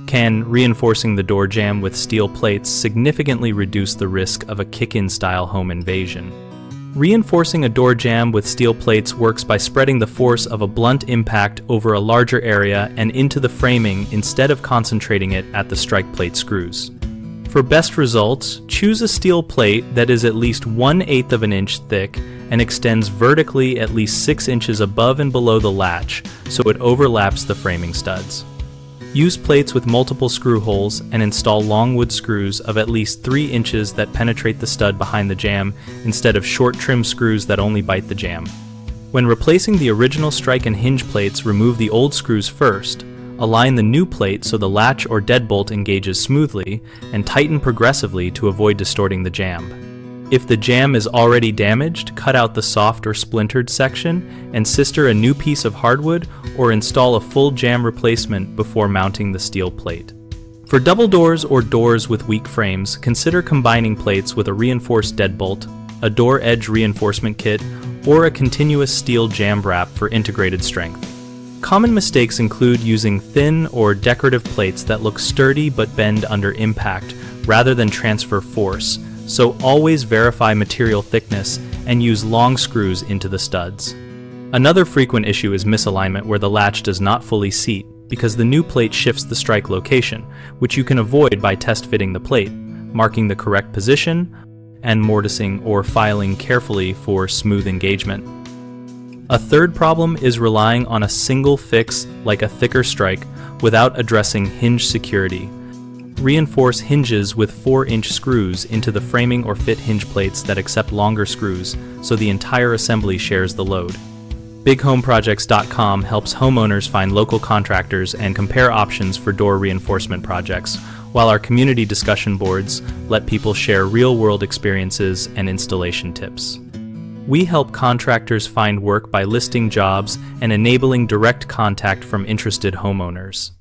Can reinforcing the door jamb with steel plates significantly reduce the risk of a kick-in style home invasion? Reinforcing a door jamb with steel plates works by spreading the force of a blunt impact over a larger area and into the framing instead of concentrating it at the strike plate screws. For best results, choose a steel plate that is at least 1/8 of an inch thick and extends vertically at least 6 inches above and below the latch so it overlaps the framing studs. Use plates with multiple screw holes and install long wood screws of at least 3 inches that penetrate the stud behind the jamb instead of short trim screws that only bite the jamb. When replacing the original strike and hinge plates, remove the old screws first, align the new plate so the latch or deadbolt engages smoothly, and tighten progressively to avoid distorting the jamb. If the jamb is already damaged, cut out the soft or splintered section and sister a new piece of hardwood or install a full jamb replacement before mounting the steel plate. For double doors or doors with weak frames, consider combining plates with a reinforced deadbolt, a door edge reinforcement kit, or a continuous steel jamb wrap for integrated strength. Common mistakes include using thin or decorative plates that look sturdy but bend under impact rather than transfer force, so always verify material thickness and use long screws into the studs. Another frequent issue is misalignment where the latch does not fully seat because the new plate shifts the strike location, which you can avoid by test fitting the plate, marking the correct position, and mortising or filing carefully for smooth engagement. A third problem is relying on a single fix like a thicker strike without addressing hinge security. Reinforce hinges with 4-inch screws into the framing or fit hinge plates that accept longer screws so the entire assembly shares the load. BigHomeProjects.com helps homeowners find local contractors and compare options for door reinforcement projects, while our community discussion boards let people share real-world experiences and installation tips. We help contractors find work by listing jobs and enabling direct contact from interested homeowners.